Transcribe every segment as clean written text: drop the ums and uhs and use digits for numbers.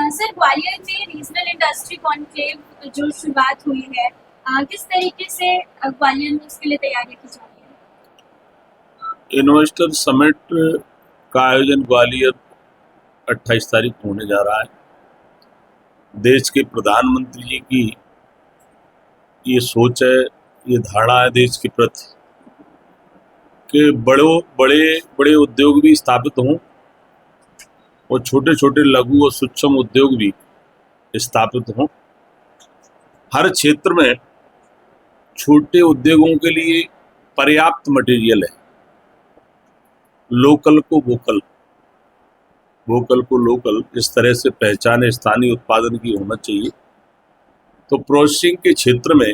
Sir, Gwalior में regional industry conclave जो शुरुआत हुई है, किस तरीके से ग्वालियर में उसके लिए तैयारियां की जा रही है? इन्वेस्टर समिट का आयोजन ग्वालियर 28 तारीख को होने जा रहा है। देश के प्रधानमंत्री जी की ये सोच है, ये धारणा है देश के प्रति कि बड़े उद्योग भी स्थापित हों और छोटे छोटे लघु और सूक्ष्म उद्योग भी स्थापित हों। हर क्षेत्र में छोटे उद्योगों के लिए पर्याप्त मटेरियल है। लोकल को वोकल, वोकल को लोकल, इस तरह से पहचान स्थानीय उत्पादन की होना चाहिए। तो प्रोसेसिंग के क्षेत्र में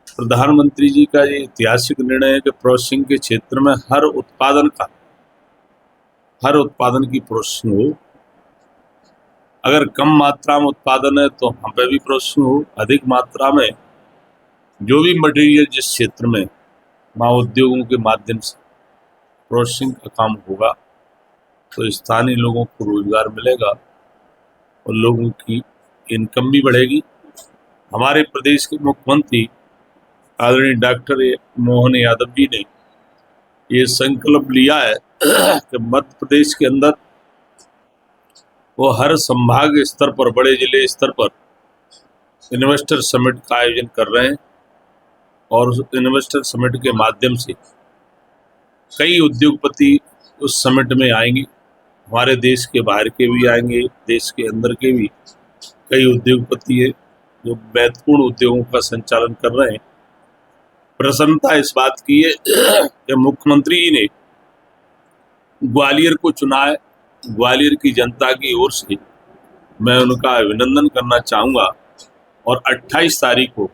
प्रधानमंत्री जी का ये ऐतिहासिक निर्णय है कि प्रोसेसिंग के क्षेत्र में हर उत्पादन की प्रोसेसिंग हो। अगर कम मात्रा में उत्पादन है तो वहाँ पे भी प्रोसेसिंग हो। अधिक मात्रा में जो भी मटेरियल जिस क्षेत्र में वहाँ उद्योगों के माध्यम से प्रोसेसिंग का काम होगा तो स्थानीय लोगों को रोजगार मिलेगा और लोगों की इनकम भी बढ़ेगी। हमारे प्रदेश के मुख्यमंत्री आदरणीय डॉक्टर मोहन यादव जी ने ये संकल्प लिया है कि मध्य प्रदेश के अंदर वो हर संभाग स्तर पर, बड़े जिले स्तर पर इन्वेस्टर समिट का आयोजन कर रहे हैं और उस इन्वेस्टर समिट के माध्यम से कई उद्योगपति उस समिट में आएंगे। हमारे देश के बाहर के भी आएंगे, देश के अंदर के भी कई उद्योगपति हैं जो महत्वपूर्ण उद्योगों का संचालन कर रहे हैं। प्रसन्नता इस बात की है कि मुख्यमंत्री जी ने ग्वालियर को चुना है। ग्वालियर की जनता की ओर से मैं उनका अभिनंदन करना चाहूँगा और 28 तारीख को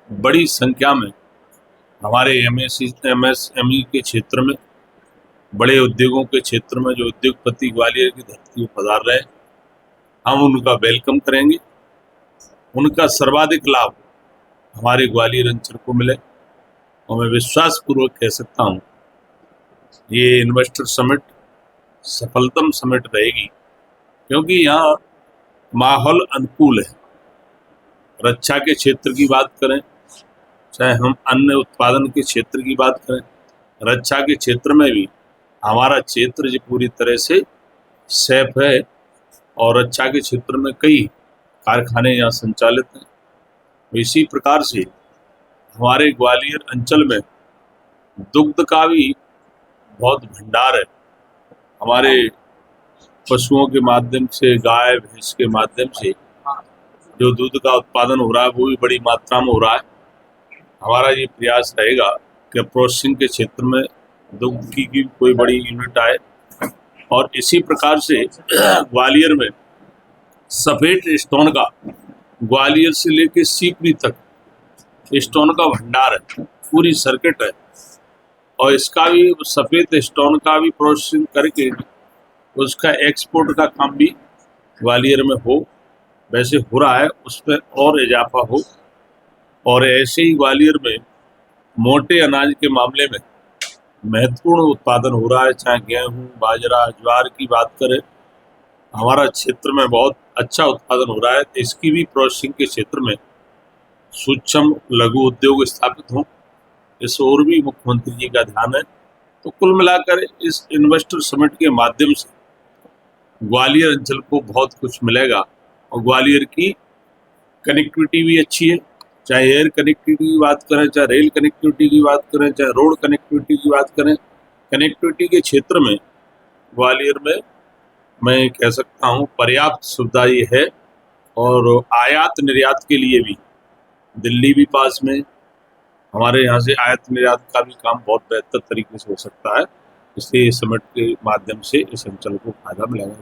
बड़ी संख्या में हमारे एमएसएमई के क्षेत्र में, बड़े उद्योगों के क्षेत्र में जो उद्योगपति ग्वालियर की धरती पर पधार रहे हैं, हम उनका वेलकम करेंगे। उनका सर्वाधिक लाभ हमारे ग्वालियर अंचल को मिले और मैं विश्वासपूर्वक कह सकता हूँ ये इन्वेस्टर समिट सफलतम समिट रहेगी, क्योंकि यहाँ माहौल अनुकूल है। रक्षा के क्षेत्र की बात करें, चाहे हम अन्य उत्पादन के क्षेत्र की बात करें, रक्षा के क्षेत्र में भी हमारा क्षेत्र जो पूरी तरह से सेफ है और रक्षा के क्षेत्र में कई कारखाने यहाँ संचालित हैं। इसी प्रकार से हमारे ग्वालियर अंचल में दुग्ध का भी बहुत भंडार है। हमारे पशुओं के माध्यम से, गाय भैंस के माध्यम से जो दूध का उत्पादन हो रहा है वो भी बड़ी मात्रा में हो रहा है। हमारा ये प्रयास रहेगा कि प्रोसेसिंग के क्षेत्र में दुग्ध की कोई बड़ी यूनिट आए और इसी प्रकार से ग्वालियर में सफेद स्टोन का, ग्वालियर से लेकर सीकरी तक स्टोन का भंडार है, पूरी सर्किट है और इसका भी सफेद स्टोन का भी प्रोसेसिंग करके उसका एक्सपोर्ट का काम भी ग्वालियर में हो, वैसे हो रहा है, उसमें और इजाफा हो। और ऐसे ही ग्वालियर में मोटे अनाज के मामले में महत्वपूर्ण उत्पादन हो रहा है। चाहे गेहूँ, बाजरा, ज्वार की बात करें, हमारा क्षेत्र में बहुत अच्छा उत्पादन हो रहा है। इसकी भी प्रोसेसिंग के क्षेत्र में सूक्ष्म लघु उद्योग स्थापित हों, इस ओर भी मुख्यमंत्री जी का ध्यान है। तो कुल मिलाकर इस इन्वेस्टर समिट के माध्यम से ग्वालियर अंचल को बहुत कुछ मिलेगा और ग्वालियर की कनेक्टिविटी भी अच्छी है। चाहे एयर कनेक्टिविटी की बात करें, चाहे रेल कनेक्टिविटी की बात करें, चाहे रोड कनेक्टिविटी की बात करें, कनेक्टिविटी के क्षेत्र में ग्वालियर में मैं कह सकता हूँ पर्याप्त सुविधा ये है। और आयात निर्यात के लिए भी दिल्ली भी पास में, हमारे यहाँ से आयात निर्यात का भी काम बहुत बेहतर तरीके से हो सकता है। इसलिए इस समिट के माध्यम से इस अंचल को फायदा मिलेगा।